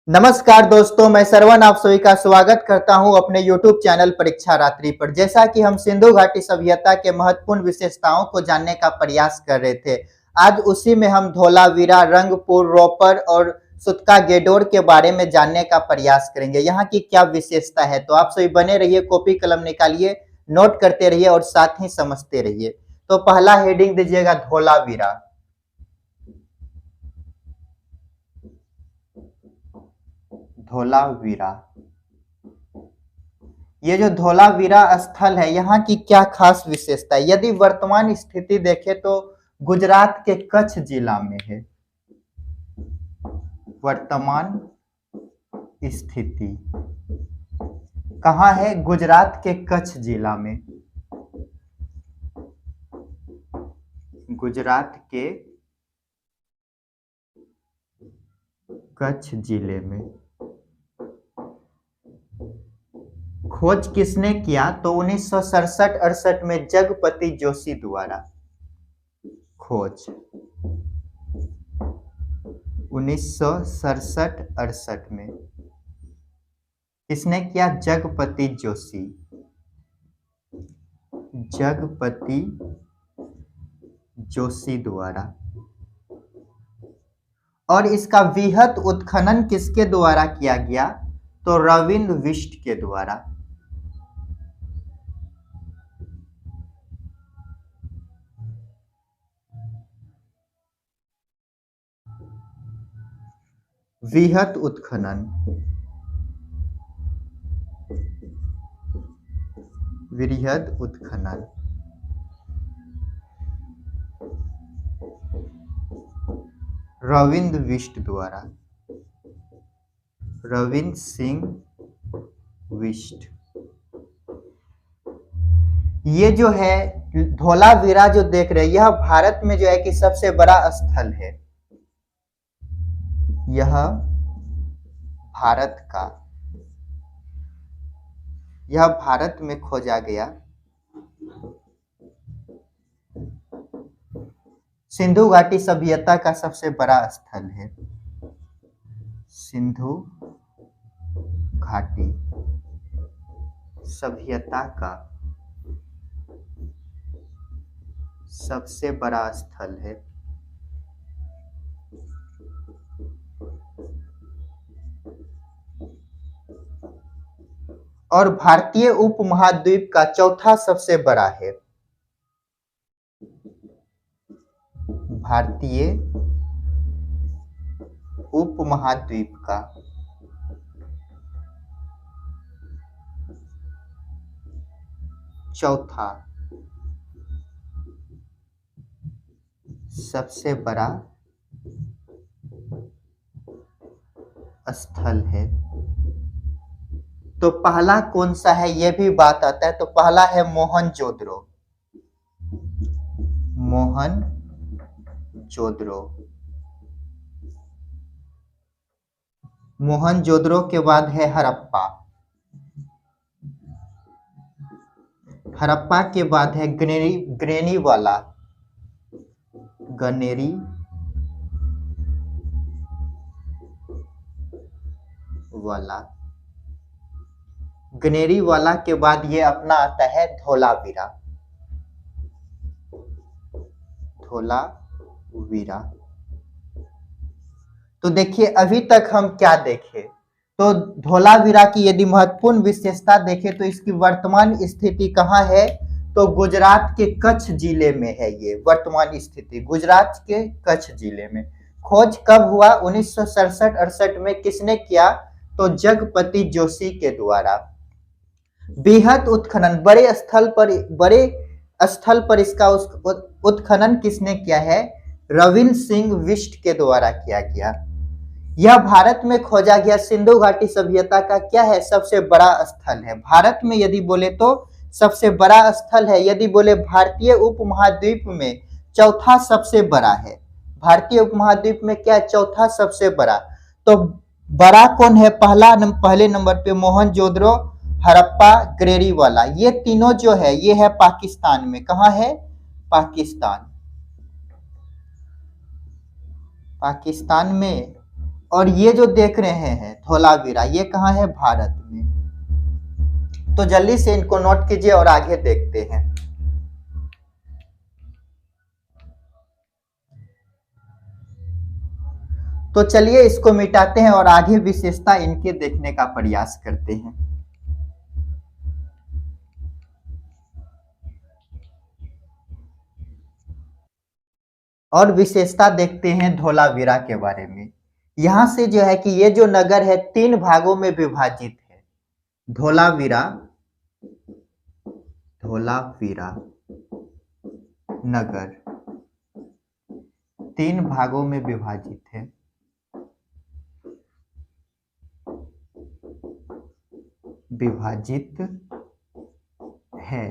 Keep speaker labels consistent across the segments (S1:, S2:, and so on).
S1: नमस्कार दोस्तों, मैं श्रवण आप सभी का स्वागत करता हूं अपने YouTube चैनल परीक्षा रात्रि पर। जैसा कि हम सिंधु घाटी सभ्यता के महत्वपूर्ण विशेषताओं को जानने का प्रयास कर रहे थे, आज उसी में हम धोलावीरा, रंगपुर, रोपर और सुतका गेडोर के बारे में जानने का प्रयास करेंगे। यहाँ की क्या विशेषता है, तो आप सभी बने रहिए, कॉपी कलम निकालिए, नोट करते रहिए और साथ ही समझते रहिए। तो पहला हेडिंग दीजिएगा धोलावीरा। धोलावीरा, ये जो धोलावीरा स्थल है, यहाँ की क्या खास विशेषता है? यदि वर्तमान स्थिति देखें तो गुजरात के कच्छ जिला में है। वर्तमान स्थिति कहाँ है? गुजरात के कच्छ जिला में। गुजरात के कच्छ जिले में। खोज किसने किया? तो 1967-68 में जगपति जोशी द्वारा। खोज 1967-68 में किसने किया? जगपति जोशी। जगपति जोशी द्वारा। और इसका वृहद उत्खनन किसके द्वारा किया गया? तो रविंद्र बिष्ट के द्वारा। वृहद उत्खनन, वृहद उत्खनन रविंद्र बिष्ट द्वारा। रविंद्र सिंह बिष्ट। ये जो है धोलावीरा जो देख रहे हैं, यह भारत में जो है कि सबसे बड़ा स्थल है। यह भारत का, यह भारत में खोजा गया सिंधु घाटी सभ्यता का सबसे बड़ा स्थल है। सिंधु घाटी सभ्यता का सबसे बड़ा स्थल है। और भारतीय उपमहाद्वीप का चौथा सबसे बड़ा है। भारतीय उपमहाद्वीप का चौथा सबसे बड़ा स्थल है। तो पहला कौन सा है, यह भी बात आता है। तो पहला है मोहनजोदड़ो। मोहनजोदड़ो। मोहनजोदड़ो के बाद है हड़प्पा। हड़प्पा के बाद है गनेरीवाला। गनेरी वाला। गनेरीवाला के बाद ये अपना आता है धोलावीरा। धोलावीरा। तो देखिए अभी तक हम क्या देखे, तो धोलावीरा की यदि महत्वपूर्ण विशेषता देखें तो इसकी वर्तमान स्थिति कहाँ है? तो गुजरात के कच्छ जिले में है। ये वर्तमान स्थिति गुजरात के कच्छ जिले में। खोज कब हुआ? 1967-68 में। किसने किया? तो जगपति जोशी के द्वारा। वृहद उत्खनन, बड़े स्थल पर इसका उत्खनन किसने किया है? रविंद्र सिंह बिष्ट के द्वारा किया गया। यह भारत में खोजा गया सिंधु घाटी सभ्यता का क्या है? सबसे बड़ा स्थल है। भारत में यदि बोले तो सबसे बड़ा स्थल है। यदि बोले भारतीय उपमहाद्वीप में चौथा सबसे बड़ा है। भारतीय उपमहाद्वीप में क्या है? चौथा सबसे बड़ा। तो बड़ा कौन है? पहले नंबर पे मोहनजोदड़ो, हड़प्पा, गनेरीवाला। ये तीनों जो है ये है पाकिस्तान में। कहाँ है? पाकिस्तान। पाकिस्तान में। और ये जो देख रहे हैं धोलावीरा, ये कहाँ है? भारत में। तो जल्दी से इनको नोट कीजिए और आगे देखते हैं। तो चलिए इसको मिटाते हैं और आगे विशेषता इनके देखने का प्रयास करते हैं। और विशेषता देखते हैं धोलावीरा के बारे में। यहां से जो है कि ये जो नगर है 3 भागों में विभाजित है। धोलावीरा, धोलावीरा नगर 3 भागों में विभाजित है। विभाजित है।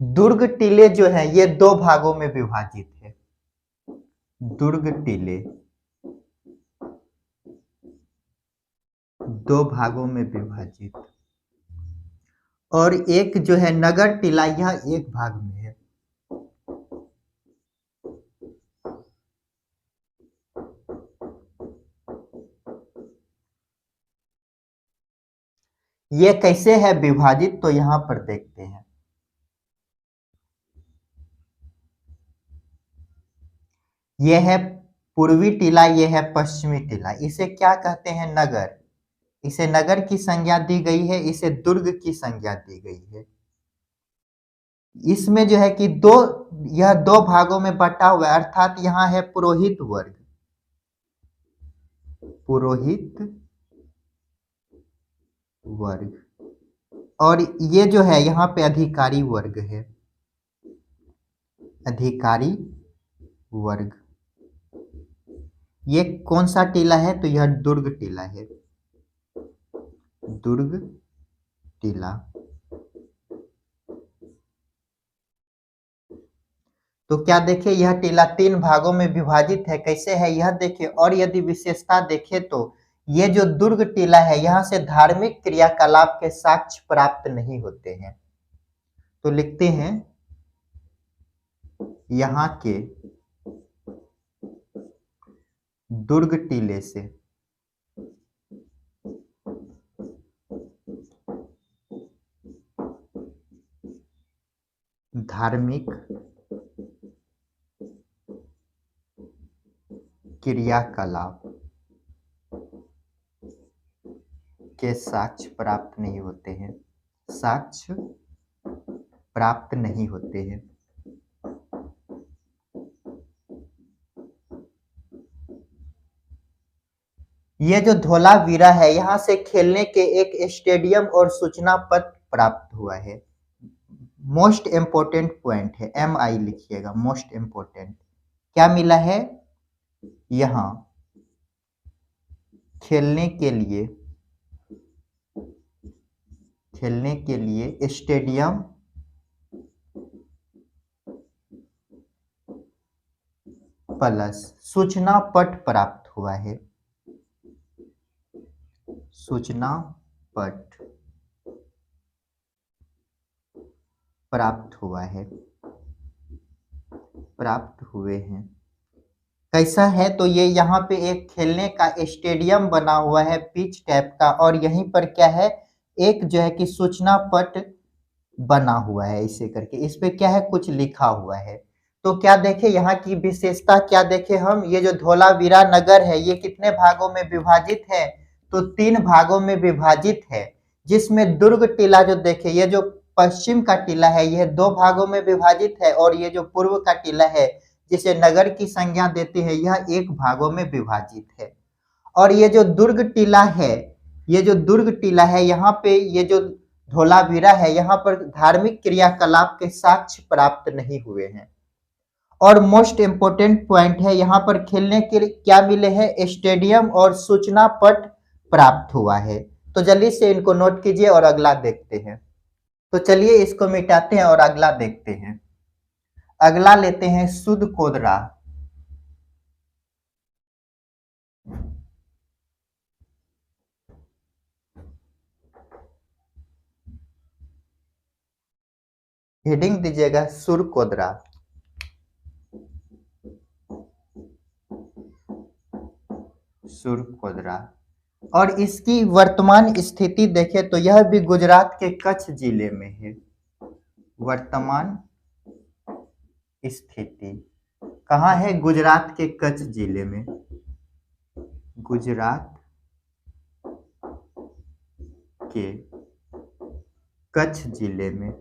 S1: दुर्ग टीले जो है ये 2 भागों में विभाजित है। दुर्ग टीले 2 भागों में विभाजित, और एक जो है नगर टीला यह 1 भाग में है। ये कैसे है विभाजित, तो यहां पर देखते हैं। ये है पूर्वी टीला, ये है पश्चिमी टीला। इसे क्या कहते हैं? नगर। इसे नगर की संज्ञा दी गई है, इसे दुर्ग की संज्ञा दी गई है। इसमें जो है कि यह 2 भागों में बटा हुआ है, अर्थात यहाँ है पुरोहित वर्ग, पुरोहित वर्ग, और ये जो है यहाँ पे अधिकारी वर्ग है, अधिकारी वर्ग। ये कौन सा टीला है? तो यह दुर्ग टीला है, दुर्ग टीला। तो क्या देखिए यह टीला 3 भागों में विभाजित है। कैसे है यह देखिए। और यदि विशेषता देखें तो ये जो दुर्ग टीला है यहाँ से धार्मिक क्रियाकलाप के साक्ष्य प्राप्त नहीं होते हैं। तो लिखते हैं यहाँ के दुर्ग टीले से धार्मिक क्रियाकलाप के साक्ष्य प्राप्त नहीं होते हैं, साक्ष्य प्राप्त नहीं होते हैं। ये जो धोलावीरा है यहाँ से खेलने के एक स्टेडियम और सूचना पत्र प्राप्त हुआ है। मोस्ट इंपोर्टेंट पॉइंट है, MI लिखिएगा, मोस्ट इंपोर्टेंट। क्या मिला है? यहाँ खेलने के लिए स्टेडियम प्लस सूचना पट प्राप्त हुआ है, सूचना पट प्राप्त हुआ है, प्राप्त हुए हैं। कैसा है? तो ये यहाँ पे एक खेलने का स्टेडियम बना हुआ है पिच टाइप का, और यहीं पर क्या है? एक जो है कि सूचना पट बना हुआ है, इसे करके इस पे क्या है? कुछ लिखा हुआ है। तो क्या देखे यहाँ की विशेषता, क्या देखे हम? ये जो धोलावीरा नगर है ये कितने भागों में विभाजित है? तो 3 भागों में विभाजित है, जिसमें दुर्ग टीला जो देखे, ये जो पश्चिम का टीला है यह 2 भागों में विभाजित है, और ये जो पूर्व का टीला है जिसे नगर की संज्ञा देते हैं यह 1 भागों में विभाजित है। और ये जो दुर्ग टीला है, ये जो दुर्ग टीला है यहाँ पे ये जो धोलावीरा है यहाँ पर धार्मिक क्रियाकलाप के साक्ष्य प्राप्त नहीं हुए हैं। और मोस्ट इंपोर्टेंट पॉइंट है, यहाँ पर खेलने के लिए क्या मिले हैं? स्टेडियम और सूचना पट प्राप्त हुआ है। तो जल्दी से इनको नोट कीजिए और अगला देखते हैं। तो चलिए इसको मिटाते हैं और अगला देखते हैं। अगला लेते हैं सुध कोदरा। हेडिंग दीजिएगा सुर कोदरा। सुरकोदरा। और इसकी वर्तमान स्थिति देखें तो यह भी गुजरात के कच्छ जिले में है। वर्तमान स्थिति कहाँ है? गुजरात के कच्छ जिले में। गुजरात के कच्छ जिले में।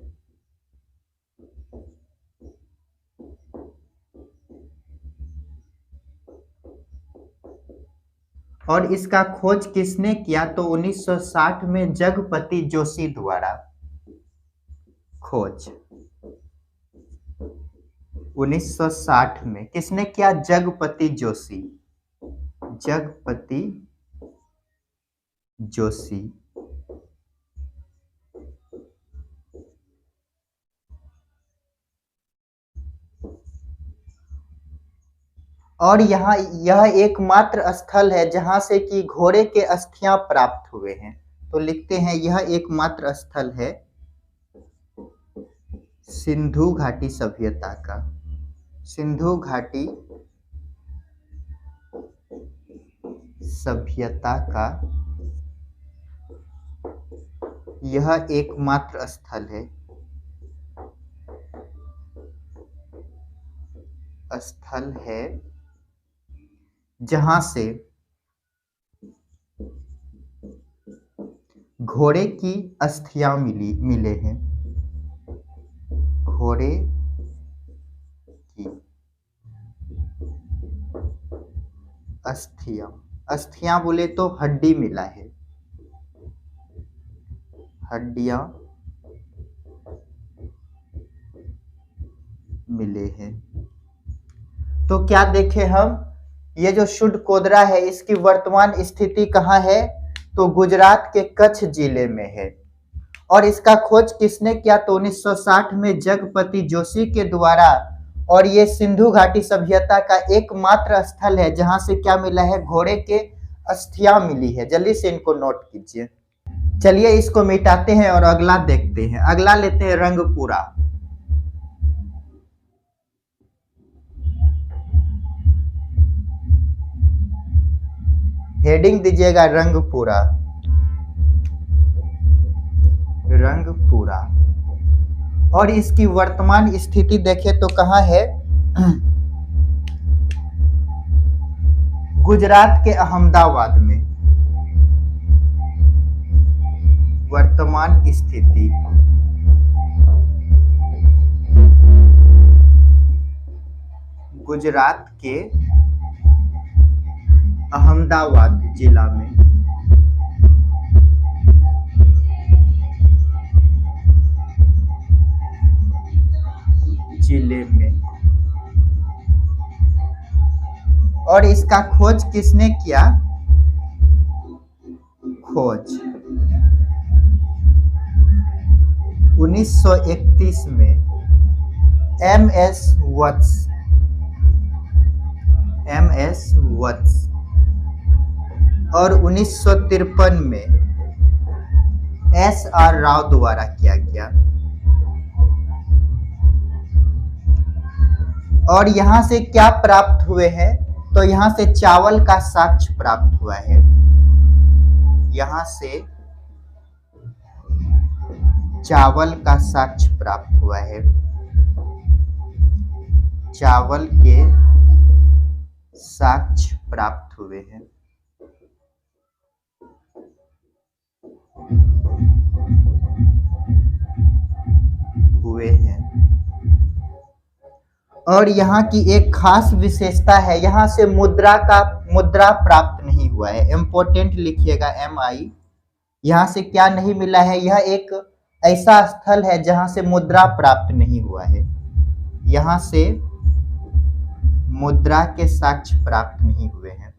S1: और इसका खोज किसने किया? तो 1960 में जगपति जोशी द्वारा खोज। 1960 में किसने किया? जगपति जोशी। जगपति जोशी। और यहाँ यह एकमात्र स्थल है जहां से कि घोड़े के अस्थियां प्राप्त हुए हैं। तो लिखते हैं यह एकमात्र स्थल है सिंधु घाटी सभ्यता का। सिंधु घाटी सभ्यता का यह एकमात्र स्थल है। स्थल है जहां से घोड़े की अस्थियां मिले हैं। घोड़े की अस्थियां बोले तो हड्डी मिला है। हड्डियां मिले हैं। तो क्या देखें हम? ये जो सुरकोदरा है इसकी वर्तमान स्थिति कहाँ है? तो गुजरात के कच्छ जिले में है। और इसका खोज किसने किया? तो 1960 में जगपति जोशी के द्वारा। और ये सिंधु घाटी सभ्यता का एकमात्र स्थल है जहां से क्या मिला है? घोड़े के अस्थियां मिली है। जल्दी से इनको नोट कीजिए। चलिए इसको मिटाते हैं और अगला देखते हैं। अगला लेते हैं रंगपुरा। हेडिंग दीजिएगा रंगपुरा। रंगपुरा। और इसकी वर्तमान स्थिति देखें तो कहाँ है? गुजरात के अहमदाबाद में। वर्तमान स्थिति गुजरात के अहमदाबाद जिला में। और इसका खोज किसने किया? खोज 1931 में एमएस वत्स। और 1953 में एसआर राव द्वारा किया गया। और यहां से क्या प्राप्त हुए हैं? तो यहां से चावल का साक्ष्य प्राप्त हुआ है। यहां से चावल का साक्ष्य प्राप्त हुआ है। चावल के साक्ष्य प्राप्त हुए हैं। और यहाँ की एक खास विशेषता है, यहाँ से मुद्रा प्राप्त नहीं हुआ है। इम्पोर्टेंट लिखिएगा MI। यहाँ से क्या नहीं मिला है? यह एक ऐसा स्थल है जहाँ से मुद्रा प्राप्त नहीं हुआ है। यहाँ से मुद्रा के साक्ष्य प्राप्त नहीं हुए हैं।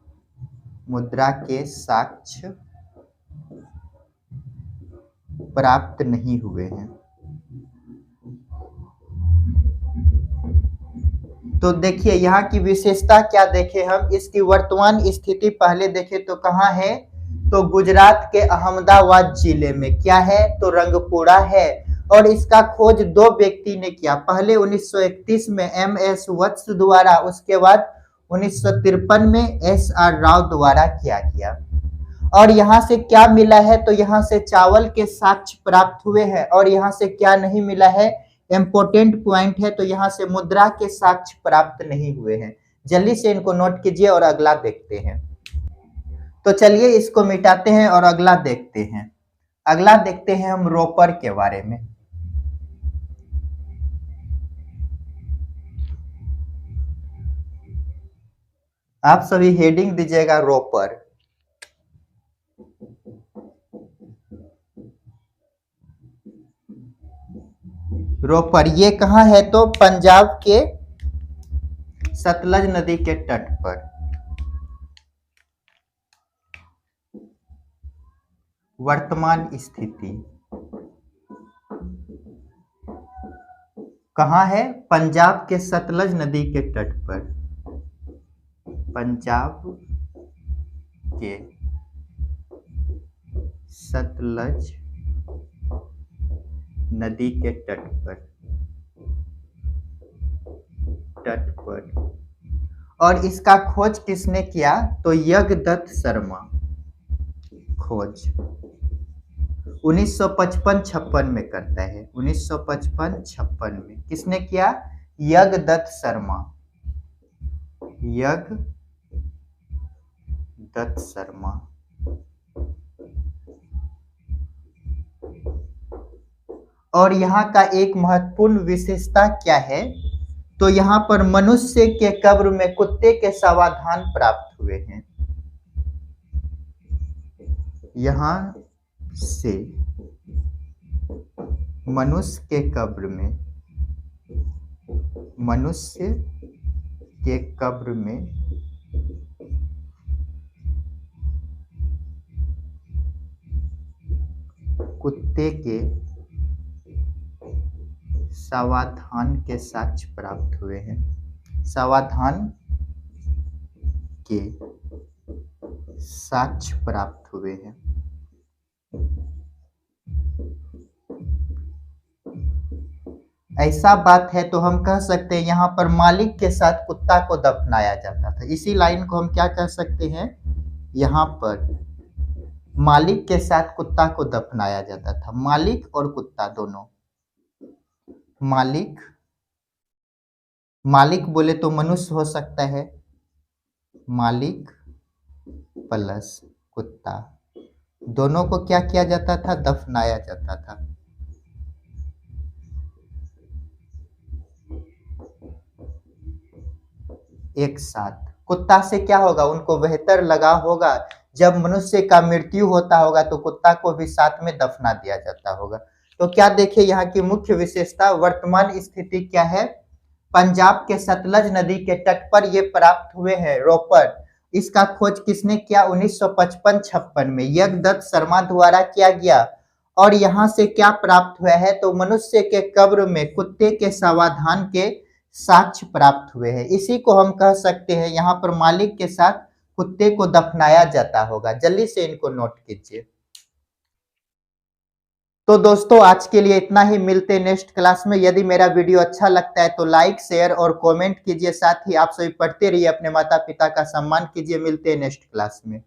S1: मुद्रा के साक्ष्य प्राप्त नहीं हुए हैं। तो देखिए यहाँ की विशेषता क्या देखें हम? इसकी वर्तमान स्थिति पहले देखें तो कहाँ है? तो गुजरात के अहमदाबाद जिले में। क्या है? तो रंगपुरा है। और इसका खोज 2 व्यक्ति ने किया। पहले 1931 में MS वत्स द्वारा, उसके बाद 1953 में SR राव द्वारा किया गया। और यहाँ से क्या मिला है, तो यहाँ से चावल के साक्ष्य प्राप्त हुए हैं। और यहाँ से क्या नहीं मिला है, इंपोर्टेंट पॉइंट है, तो यहाँ से मुद्रा के साक्ष्य प्राप्त नहीं हुए हैं। जल्दी से इनको नोट कीजिए और अगला देखते हैं। तो चलिए इसको मिटाते हैं और अगला देखते हैं। अगला देखते हैं हम रोपर के बारे में। आप सभी हेडिंग दीजिएगा रोपर। रोपर ये कहाँ है, तो पंजाब के सतलज नदी के तट पर। वर्तमान स्थिति कहाँ है, पंजाब के सतलज नदी के तट पर। पंजाब के सतलज नदी के तट पर। और इसका खोज किसने किया, तो यज्ञदत्त शर्मा। खोज 1955-56 में करता है। 1955-56 में किसने किया, यज्ञदत्त शर्मा। यज्ञदत्त शर्मा। और यहाँ का एक महत्वपूर्ण विशेषता क्या है, तो यहाँ पर मनुष्य के कब्र में कुत्ते के समाधान प्राप्त हुए हैं। यहाँ से मनुष्य के कब्र में कुत्ते के समाधान के साक्ष्य प्राप्त हुए हैं। समाधान के साक्ष्य प्राप्त हुए हैं। ऐसा बात है तो हम कह सकते हैं यहाँ पर मालिक के साथ कुत्ता को दफनाया जाता था। इसी लाइन को हम क्या कह सकते हैं, यहाँ पर मालिक के साथ कुत्ता को दफनाया जाता था। मालिक और कुत्ता दोनों। मालिक बोले तो मनुष्य हो सकता है, मालिक प्लस कुत्ता, दोनों को क्या किया जाता था, दफनाया जाता था। एक साथ। कुत्ता से क्या होगा, उनको बेहतर लगा होगा, जब मनुष्य का मृत्यु होता होगा तो कुत्ता को भी साथ में दफना दिया जाता होगा। तो क्या देखिए यहाँ की मुख्य विशेषता, वर्तमान स्थिति क्या है, पंजाब के सतलज नदी के तट पर ये प्राप्त हुए हैं रोपर। इसका खोज किसने किया, 1955-56 में यज्ञदत्त शर्मा द्वारा किया गया। और यहाँ से क्या प्राप्त हुआ है, तो मनुष्य के कब्र में कुत्ते के समाधान के साक्ष्य प्राप्त हुए हैं। इसी को हम कह सकते हैं, यहाँ पर मालिक के साथ कुत्ते को दफनाया जाता होगा। जल्दी से इनको नोट कीजिए। तो दोस्तों आज के लिए इतना ही, मिलते हैं नेक्स्ट क्लास में। यदि मेरा वीडियो अच्छा लगता है तो लाइक शेयर और कमेंट कीजिए। साथ ही आप सभी पढ़ते रहिए, अपने माता पिता का सम्मान कीजिए। मिलते हैं नेक्स्ट क्लास में।